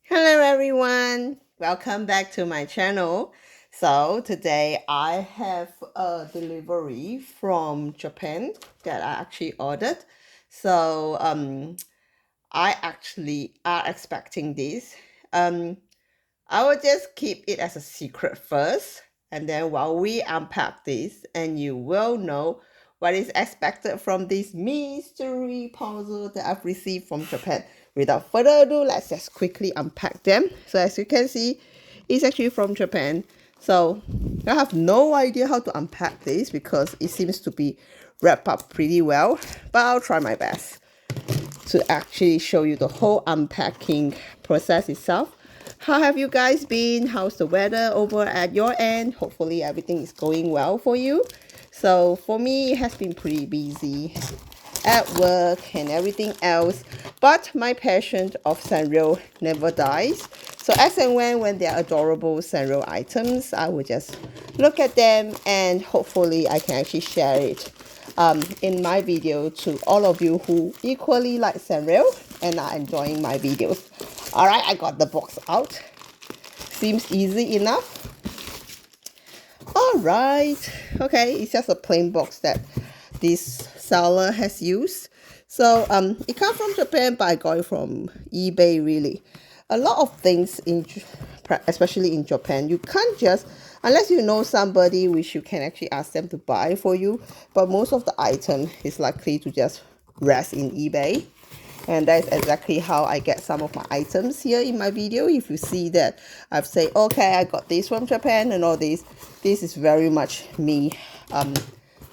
Hello everyone, welcome back to my channel. So today I have a delivery from Japan that I actually ordered. So I actually are expecting this. Um I will just keep it as a secret first, and then while we unpack this, and you will know what is expected from this mystery puzzle that I've received from Japan. Without further ado, let's just quickly unpack them. So as you can see, it's actually from Japan. So I have no idea how to unpack this because it seems to be wrapped up pretty well, but I'll try my best to actually show you the whole unpacking process itself. How have you guys been? How's the weather over at your end? Hopefully everything is going well for you. So for me, it has been pretty busy at work and everything else, but my passion of Sanrio never dies. So as and when there are adorable Sanrio items, I will just look at them and hopefully I can actually share it in my video to all of you who equally like Sanrio and are enjoying my videos. All right, I got the box out. Seems easy enough. All right. Okay, it's just a plain box that this seller has used. So it comes from Japan, but I got it from eBay really. A lot of things especially in Japan, you can't just unless you know somebody which you can actually ask them to buy for you. But most of the item is likely to just rest in eBay. And that's exactly how I get some of my items here in my video. If you see that I've said, okay, I got this from Japan and all this is very much me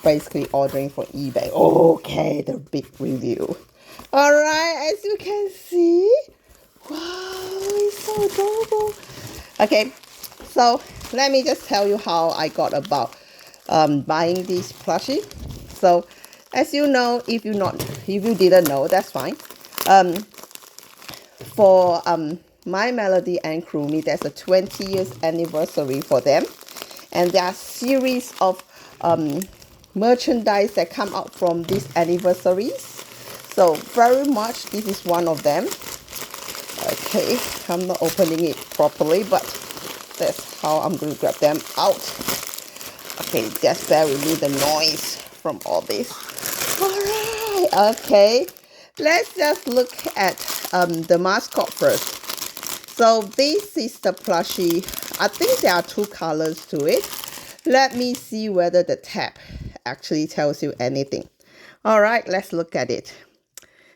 basically ordering for eBay. Okay, the big review. All right, as you can see, wow, it's so adorable. Okay, so let me just tell you how I got about buying this plushie. So as you know, if you didn't know, that's fine. Um, for My Melody and Krumi, there's a 20 years anniversary for them, and there are series of merchandise that come out from these anniversaries. So very much, this is one of them. Okay, I'm not opening it properly, but that's how I'm going to grab them out. Okay, just bear with me the noise from all this. All right, okay. Let's just look at the mascot first. So this is the plushie. I think there are two colors to it. Let me see whether the tab actually tells you anything. All right, let's look at it.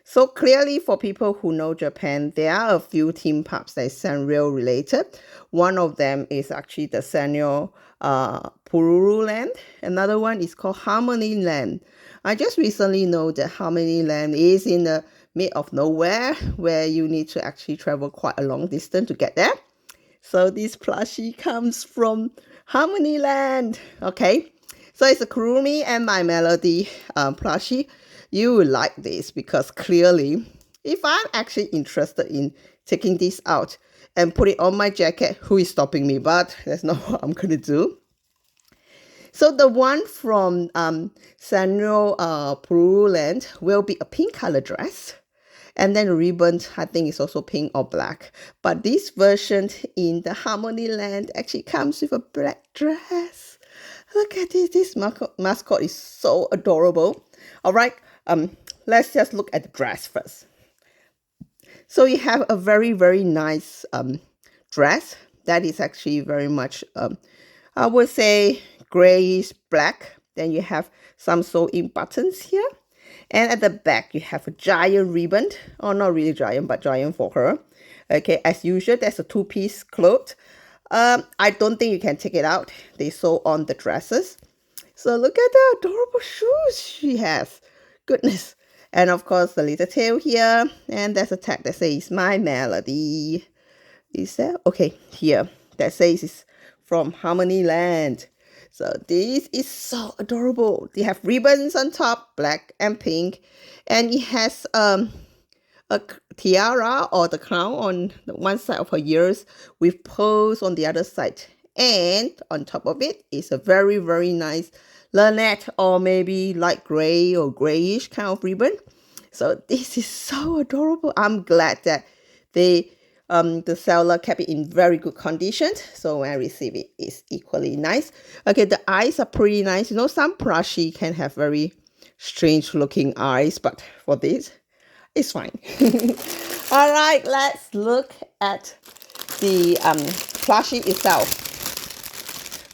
So clearly for people who know Japan, there are a few theme parks that is Sanrio related. One of them is actually the Sanrio Pururu Land. Another one is called Harmonyland. I just recently know that Harmonyland is in the mid of nowhere where you need to actually travel quite a long distance to get there. So this plushie comes from Harmonyland. Okay, so it's a Kurumi and My Melody plushie. You will like this because clearly, if I'm actually interested in taking this out and put it on my jacket, who is stopping me? But that's not what I'm going to do. So the one from Sanrio Peru Land will be a pink color dress. And then the ribbon, I think, is also pink or black. But this version in the Harmony Land actually comes with a black dress. Look at this. This mascot is so adorable. All right, let's just look at the dress first. So you have a very, very nice dress that is actually very much, I would say, grayish black. Then you have some sew-in buttons here. And at the back, you have a giant ribbon. Oh, not really giant, but giant for her. Okay, as usual, there's a two-piece cloth. I don't think you can take it out. They sew on the dresses. So look at the adorable shoes she has. Goodness. And of course, the little tail here. And there's a tag that says My Melody. Is there? Okay, here. That says it's from Harmonyland. So this is so adorable. They have ribbons on top, black and pink. And it has a tiara or the crown on one side of her ears with pearls on the other side. And on top of it is a very, very nice lynette or maybe light gray or grayish kind of ribbon. So this is so adorable. I'm glad that they The seller kept it in very good condition, so when I receive it, it's equally nice. Okay, the eyes are pretty nice. You know, some plushie can have very strange looking eyes, but for this, it's fine. All right, let's look at the plushie itself.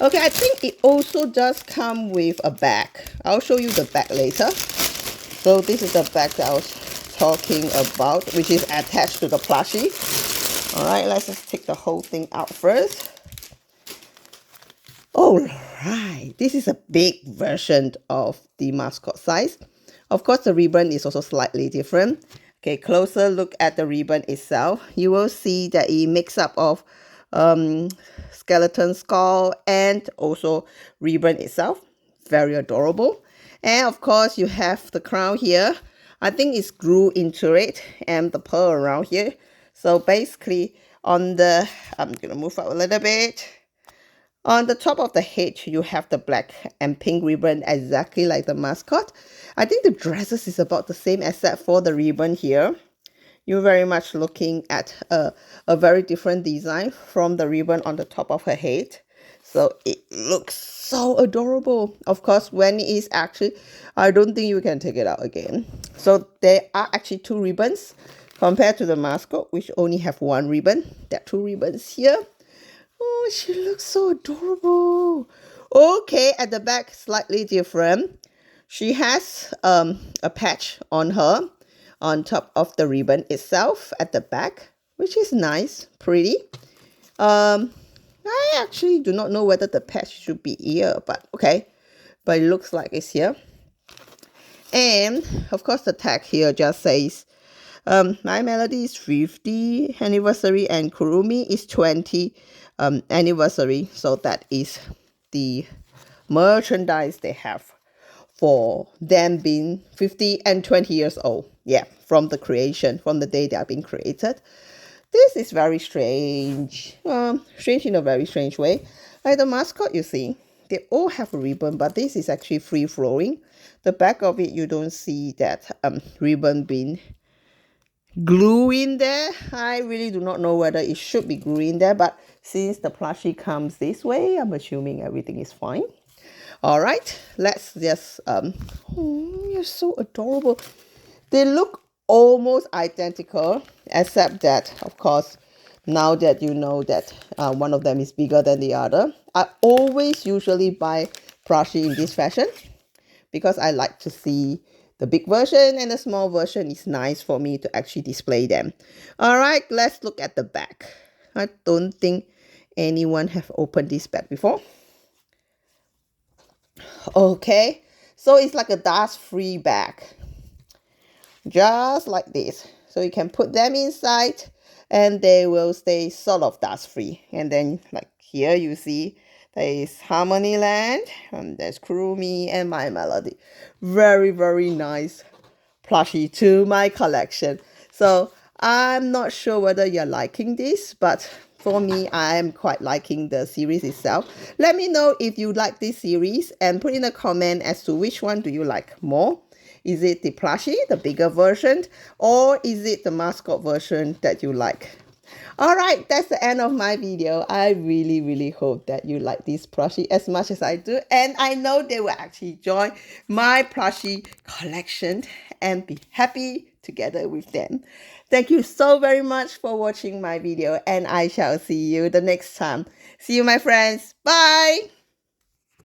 Okay, I think it also does come with a bag. I'll show you the bag later. So this is the bag that I was talking about, which is attached to the plushie. All right, let's just take the whole thing out first. All right, this is a big version of the mascot size. Of course, the ribbon is also slightly different. Okay, closer look at the ribbon itself. You will see that it makes up of skeleton skull and also ribbon itself. Very adorable. And of course, you have the crown here. I think it's glued into it and the pearl around here. So basically, on the, I'm gonna move up a little bit. On the top of the head, you have the black and pink ribbon, exactly like the mascot. I think the dresses is about the same except for the ribbon here. You're very much looking at a very different design from the ribbon on the top of her head. So it looks so adorable. Of course, when it is actually, I don't think you can take it out again. So there are actually two ribbons compared to the mascot, which only have one ribbon. There are two ribbons here. Oh, she looks so adorable. Okay, at the back, slightly different. She has a patch on her on top of the ribbon itself at the back, which is nice, pretty. I actually do not know whether the patch should be here, but okay. But it looks like it's here. And of course, the tag here just says My Melody is 50 anniversary and Kurumi is 20 anniversary. So that is the merchandise they have for them being 50 and 20 years old. Yeah, from the creation, from the day they are being created. This is very strange. Strange in a very strange way. Like the mascot, you see, they all have a ribbon, but this is actually free flowing. The back of it, you don't see that ribbon being glue in there. I really do not know whether it should be glue in there, but since the plushie comes this way, I'm assuming everything is fine. All right, let's just oh, you're so adorable. They look almost identical, except that, of course, now that you know that one of them is bigger than the other. I always usually buy plushie in this fashion because I like to see the big version and the small version is nice for me to actually display them. All right, let's look at the back. I don't think anyone have opened this bag before. Okay, so it's like a dust-free bag. Just like this. So you can put them inside and they will stay sort of dust-free. And then like here you see there is Harmonyland, and there's Kurumi and My Melody. Very, very nice plushie to my collection. So I'm not sure whether you're liking this, but for me, I am quite liking the series itself. Let me know if you like this series and put in a comment as to which one do you like more. Is it the plushie, the bigger version, or is it the mascot version that you like? All right, that's the end of my video. I really, really hope that you like this plushie as much as I do. And I know they will actually join my plushie collection and be happy together with them. Thank you so very much for watching my video and I shall see you the next time. See you, my friends. Bye.